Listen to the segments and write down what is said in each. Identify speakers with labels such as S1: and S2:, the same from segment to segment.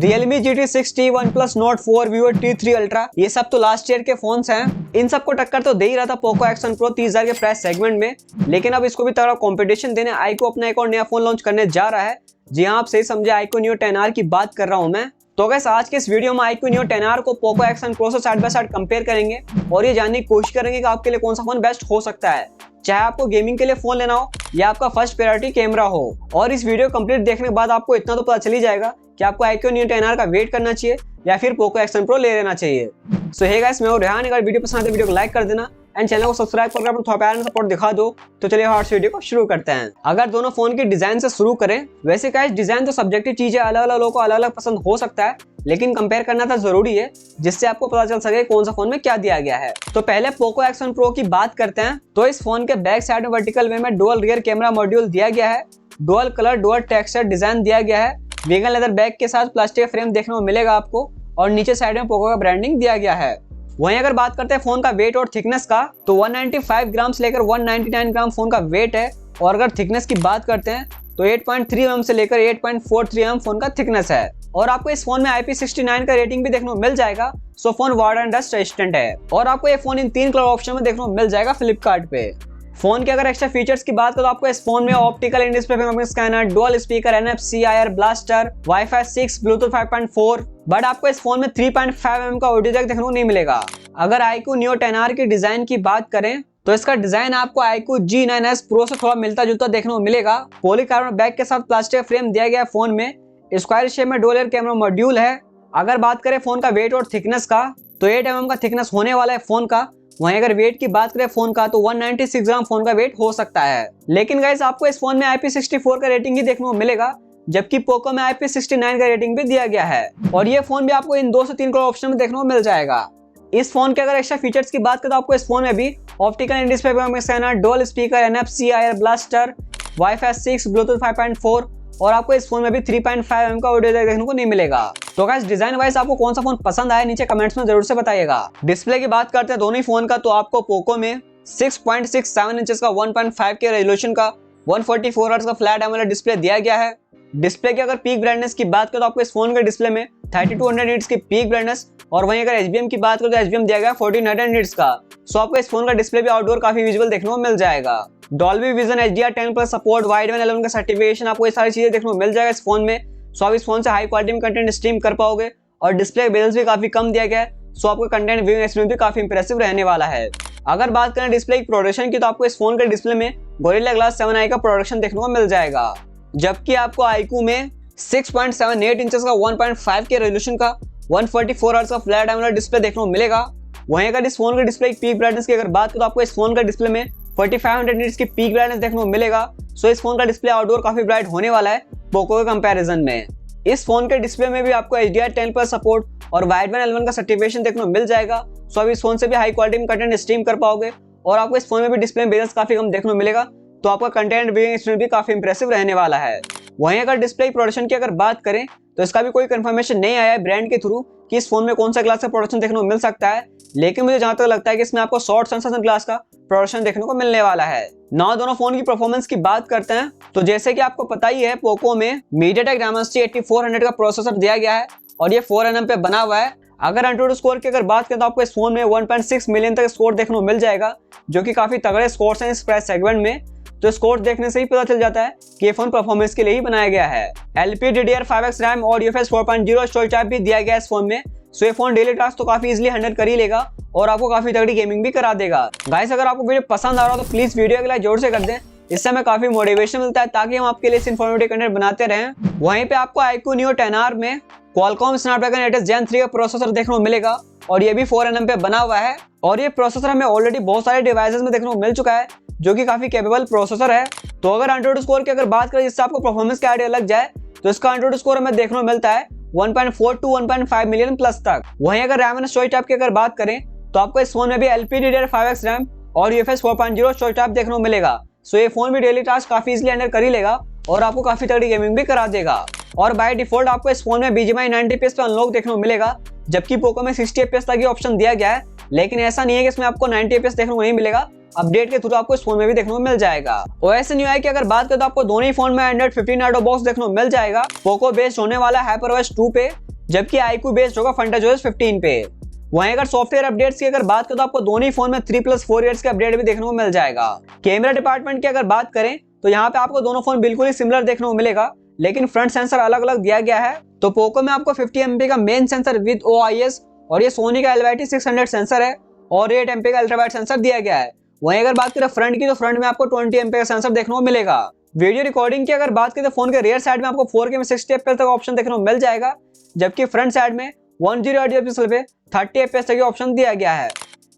S1: Realme GT6T, OnePlus Nord 4, Vivo T3 Ultra, ये सब तो लास्ट ईयर के फोन्स हैं। इन सबको टक्कर तो दे ही रहा था पोको X1 Pro 30,000 के प्राइस सेगमेंट में, लेकिन अब इसको भी तगड़ा कंपटीशन देने iQOO अपना एक और नया फोन लॉन्च करने जा रहा है। जी हाँ, आप सही समझे, iQOO Neo 10R की बात कर रहा हूँ मैं। तो गाइस आज के इस वीडियो में iQOO Neo 10R को पोको X1 Pro से साइड बाय साइड कंपेयर करेंगे और ये जानने की कोशिश करेंगे कि आपके लिए कौन सा फोन बेस्ट हो सकता है, चाहे आपको गेमिंग के लिए फोन लेना हो या आपका फर्स्ट प्रायोरिटी कैमरा हो। और इस वीडियो कंप्लीट देखने के बाद आपको इतना तो पता चल ही जाएगा कि आपको iQOO Neo 10R का वेट करना चाहिए या फिर पोको X1 Pro ले लेना चाहिए। सो हे गाइस, मैं हूं रेहान। अगर वीडियो पसंद आए तो वीडियो को लाइक कर देना एंड चैनल को सब्सक्राइब करके अपना थोड़ा प्यार सपोर्ट दिखा दो। तो चलिए हॉट वीडियो को शुरू करते हैं। अगर दोनों फोन की डिजाइन से शुरू करें, वैसे गाइस डिजाइन तो सब्जेक्टिव चीज है, अलग अलग लोगों को अलग अलग पसंद हो सकता है, लेकिन कंपेयर करना तो जरूरी है जिससे आपको पता चल सके कौन सा फोन में क्या दिया गया है। तो पहले पोको X1 Pro की बात करते हैं। तो इस फोन के बैक साइड में वर्टिकल वे में डुअल रियर कैमरा मॉड्यूल दिया गया है, dual colour dual texture design दिया गया है, वीगन लेदर बैक के साथ प्लास्टिक फ्रेम देखने को मिलेगा आपको और नीचे साइड में पोको का ब्रांडिंग दिया गया है। वहीं अगर बात करते हैं फोन का वेट और थिकनेस का, तो 195 ग्राम से लेकर 199 ग्राम फोन का वेट है। और अगर थिकनेस की बात करते हैं तो 8.3 mm से लेकर 8.43 mm फोन का थिकनेस है। और आपको इस फोन में IP69 का रेटिंग भी देखने को मिल जाएगा। So phone water and dust resistant है और आपको ये फोन इन 3 कलर ऑप्शन में देखने को मिल जाएगा फ्लिपकार्ट पे। फोन के अगर एक्स्ट्रा फीचर्स की बात करो तो आपको इस फोन में optical in display fingerprint scanner, dual speaker, NFC, IR blaster, Wi-Fi 6, Bluetooth 5.4, but आपको इस फोन में 3.5 mm का ऑडियो जैक देखने को नहीं मिलेगा। अगर iQOO Neo 10R की डिजाइन की बात करें तो इसका डिजाइन आपको iQOO G9s Pro से थोड़ा मिलता जुलता देखने को मिलेगा। पॉलीकार्बोनेट बैक के साथ प्लास्टिक फ्रेम दिया गया फोन में, स्क्वायर शेप में डुअल कैमरा मॉड्यूल है। अगर बात करें फोन का वेट और थिकनेस का तो 8 mm का थिकनेस होने वाला है फोन का। वहीं अगर वेट की बात करें फोन का तो 196 ग्राम फोन का वेट हो सकता है। लेकिन गाइस आपको इस फोन में IP64 का रेटिंग ही देखने को मिलेगा, जबकि पोको में IP69 का रेटिंग भी दिया गया है। और ये फोन भी आपको इन 2 से 3 कलर ऑप्शन में देखने को मिल जाएगा। इस फोन के अगर एक्स्ट्रा फीचर्स की बात करें तो आपको इस फोन में भी optical in display fingerprint scanner, dual speaker, NFC, IR blaster, Wi-Fi 6, Bluetooth 5.4 और आपको इस फोन में भी 3.5 mm का ऑडियो जैक देखने को नहीं मिलेगा। तो गाइस डिजाइन वाइज आपको कौन सा फोन पसंद आया नीचे कमेंट्स में जरूर से बताइएगा। डिस्प्ले की बात करते हैं दोनों ही फोन का, तो आपको पोको में 6.67 इंचेस का 1.5 के रेजोल्यूशन का 144 हर्ट्ज का फ्लैट एमोलेड डिस्प्ले दिया गया है। डिस्प्ले की अगर पीक ब्राइटनेस की बात करें तो आपको इस फोन के डिस्प्ले में 3200 निट्स की पीक ब्राइटनेस और वहीं अगर HBM की बात करें तो HBM दिया गया 1400 निट्स का। सो आपको इस फोन का डिस्प्ले भी आउटडोर काफी विजुअल देखने को मिल जाएगा। Dolby vision, HDR10+ support, wide angle का सर्टिफिकेशन, आपको ये सारी चीजें देखने को मिल जाएगा इस फोन में। सो आप इस फोन से हाई क्वालिटी में कंटेंट स्ट्रीम कर पाओगे और डिस्प्ले बेजल्स भी काफी कम दिया गया है। सो आपका कंटेंट व्यूइंग एक्सपीरियंस भी काफी इंप्रेसिव रहने वाला है। अगर बात करें डिस्प्ले की प्रोडक्शन की तो आपको इस फोन के डिस्प्ले में गोरिल्ला ग्लास 7i का प्रोडक्शन देखने को मिल जाएगा, जबकि आपको iQOO में 6.78 इंचेस का 1.5 के रेजोल्यूशन का 144 हर्ट्ज का फ्लैट एमोलेड डिस्प्ले देखने को मिलेगा। वहीं अगर इस फोन के डिस्प्ले की पीक ब्राइटनेस की अगर बात करें तो आपको इस फोन का डिस्प्ले में 4500 निट्स की पीक ब्राइटनेस देखने को मिलेगा। सो इस फोन का डिस्प्ले आउटडोर काफी ब्राइट होने वाला है पोको के कंपैरिजन में। इस फोन के डिस्प्ले में भी आपको HDR10+ सपोर्ट और वाइड बैंड L1 का सर्टिफिकेशन देखने को मिल जाएगा। सो अब इस फोन से भी हाई क्वालिटी में कंटेंट स्ट्रीम कर पाओगे और आपको इस फोन में भी डिस्प्ले बेजल्स काफी कम देखने को मिलेगा। तो आपका कंटेंट व्यूइंग एक्सपीरियंस भी काफी इंप्रेसिव रहने वाला है। वहीं अगर डिस्प्ले प्रोडक्शन की अगर बात करें तो इसका भी कोई कंफर्मेशन नहीं आया है ब्रांड के थ्रू कि इस फोन में कौन सा ग्लास का प्रोडक्शन देखने को मिल सकता है, लेकिन मुझे जहां तक लगता है कि इसमें आपको शॉर्ट सेंसर ग्लास का प्रोडक्शन देखने को मिलने वाला है। ना दोनों फोन की परफॉर्मेंस की बात करते हैं तो जैसे कि आपको पता ही है पोको में MediaTek Dimensity 8400 का प्रोसेसर दिया गया है और ये 4 nm पे बना हुआ है। अगर एंड्रॉइड स्कोर की अगर बात करें तो आपको इस फोन में 1.6 मिलियन तक स्कोर देखने को मिल जाएगा, जो कि काफी तगड़े स्कोर्स हैं इस प्राइस सेगमेंट में। तो स्कोर देखने से ही पता चल जाता है कि ये फोन परफॉर्मेंस के लिए ही बनाया गया है। LPDDR5X रैम और UFS 4.0 स्टोरेज टाइप भी दिया गया है इस फोन में। सो ये फोन डेली टास्क तो काफी इजीली हैंडल कर ही लेगा और आपको काफी तगड़ी गेमिंग भी करा देगा। गाइस अगर आपको वीडियो पसंद आ रहा हो तो प्लीज वीडियो को लाइक जोर से कर दें, इससे हमें काफी मोटिवेशन मिलता है ताकि हम आपके लिए इस इन्फॉर्मेटिव कंटेंट बनाते रहें। वहीं पे आपको iQOO Neo 10R में Qualcomm Snapdragon 8 Gen 3 का प्रोसेसर देखने को मिलेगा और ये भी 4 nm पे बना हुआ है। और ये प्रोसेसर हमें ऑलरेडी बहुत सारे डिवाइसेस में देखने को मिल चुका है, जो कि काफी कैपेबल प्रोसेसर है। तो अगर एंड्रॉइड स्कोर की अगर बात करें जिससे आपको परफॉर्मेंस का आइडिया लग जाए तो इसका एंड्रॉइड स्कोर हमें देखने को मिलता है 1.4 to 1.5 मिलियन प्लस तक। वहीं अगर रैम एंड स्टोरेज टाइप की अगर बात करें तो आपको इस फोन में भी LPDDR5X रैम और UFS 4.0 स्टोरेज टाइप देखने को मिलेगा। सो ये फोन भी डेली टास्क काफी इजीली हैंडल कर ही लेगा और आपको काफी तगड़ी गेमिंग भी करा देगा। और बाय डिफॉल्ट आपको इस फोन में BGMI 90 FPS पे अनलॉक देखने को मिलेगा, जबकि पोको में 60 FPS तक ये ऑप्शन दिया गया है। लेकिन ऐसा नहीं है कि इसमें आपको 90 FPS देखने को नहीं मिलेगा, अपडेट के थ्रू आपको इस फोन में भी देखने को मिल जाएगा। OS UI की अगर बात करें तो आपको दोनों ही फोन में Android 15 आउट ऑफ बॉक्स देखने को मिल जाएगा। पोको बेस्ड होने वाला है HyperOS 2 पे, जबकि iQOO बेस्ड होगा FuntaJOS 15 पे। वहीं अगर सॉफ्टवेयर अपडेट्स की अगर बात करें तो आपको दोनों ही फोन में 3+4 ईयर्स के अपडेट भी देखने को मिल जाएगा। कैमरा डिपार्टमेंट की अगर बात करें तो यहाँ पे आपको दोनों फोन बिल्कुल ही सिमिलर देखने को मिलेगा, लेकिन फ्रंट सेंसर अलग अलग दिया गया है। तो पोको में आपको 50 MP का मेन सेंसर विद OIS और ये सोनी का LYT 600 सेंसर है और 8 MP का अल्ट्रा वाइड सेंसर दिया गया है। वहीं अगर बात करें फ्रंट की तो फ्रंट में आपको 20 MP का सेंसर देखने को मिलेगा। वीडियो रिकॉर्डिंग की अगर बात करें तो फोन के रियर साइड में आपको 4K में 60 FPS तक ऑप्शन देखने को मिल जाएगा, जबकि फ्रंट साइड में 1080 पिक्सल पे 30 FPS तक ऑप्शन दिया गया है।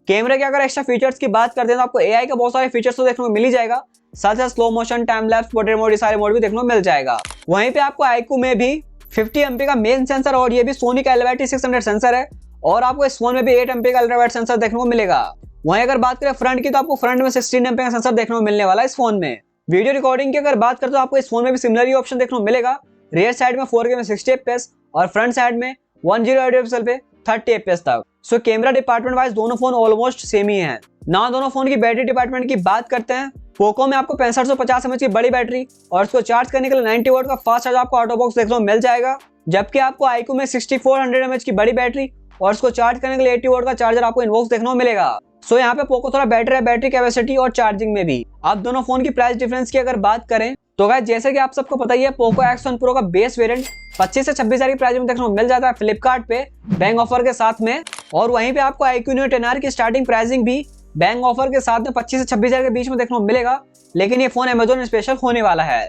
S1: कैमरे के अगर एक्स्ट्रा फीचर्स की बात करते हैं तो आपको AI का बहुत सारे फीचर्स तो देखने को मिल ही जाएगा, साथ ही slow motion, time lapse, portrait mode, ये सारे मोड भी देखने को मिल जाएगा। वहीं पे आपको iQOO में भी 50 MP का मेन सेंसर और ये भी सोनी का LYT 600 सेंसर है और आपको इस फोन में भी 8 MP का अल्ट्रा वाइड सेंसर देखने को मिलेगा। वहीं अगर बात करें फ्रंट की तो आपको फ्रंट में 16 MP का सेंसर देखने को मिलने वाला है इस फोन में। वीडियो रिकॉर्डिंग की अगर बात करें तो आपको इस फोन में भी सिमिलर ही ऑप्शन देखने को मिलेगा, रियर साइड में 4K में 60 FPS और फ्रंट साइड में 1080 पिक्सल पे 30 FPS तक। सो कैमरा डिपार्टमेंट वाइज दोनों फोन ऑलमोस्ट सेम ही हैं। ना दोनों फोन की बैटरी डिपार्टमेंट की बात करते हैं। पोको में आपको 6550 mAh की बड़ी बैटरी और उसको चार्ज करने के लिए 90 वाट का फास्ट चार्ज आपको ऑटो बॉक्स देखने को मिल जाएगा, जबकि आपको iQOO में 6400 mAh की बड़ी बैटरी और उसको चार्ज करने के लिए 80 वाट का चार्जर आपको इनबॉक्स देखने को मिलेगा। सो यहाँ पे पोको थोड़ा बेटर है बैटरी कैपेसिटी और चार्जिंग में भी। आप दोनों फोन की प्राइस डिफरेंस की अगर बात करें तो गाइस जैसे कि आप सबको पता ही है पोको X1 Pro का बेस वेरिएंट 25 से 26 हजार की प्राइस में देखने को मिल जाता है फ्लिपकार्ट पे बैंक ऑफर के साथ में, और वहीं पे आपको iQOO Neo 10R की स्टार्टिंग प्राइसिंग भी बैंक ऑफर के साथ में 25 से 26 हजार के बीच में देखने को मिलेगा, लेकिन ये फोन Amazon स्पेशल होने वाला है।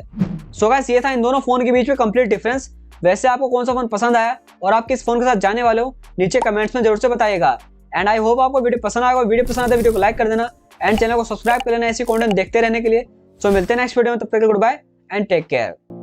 S1: सो गाइस ये था इन दोनों फोन के बीच में कंप्लीट डिफरेंस। वैसे आपको कौन सा फोन पसंद आया और आप किस फोन के साथ जाने वाले हो नीचे कमेंट्स में जरूर से बताइएगा। एंड आई होप आपको वीडियो पसंद आएगा। वीडियो पसंद आता है वीडियो को लाइक कर देना एंड चैनल को सब्सक्राइब कर लेना ऐसी कंटेंट देखते रहने के लिए। सो मिलते हैं नेक्स्ट वीडियो में, तब तक goodbye and take care.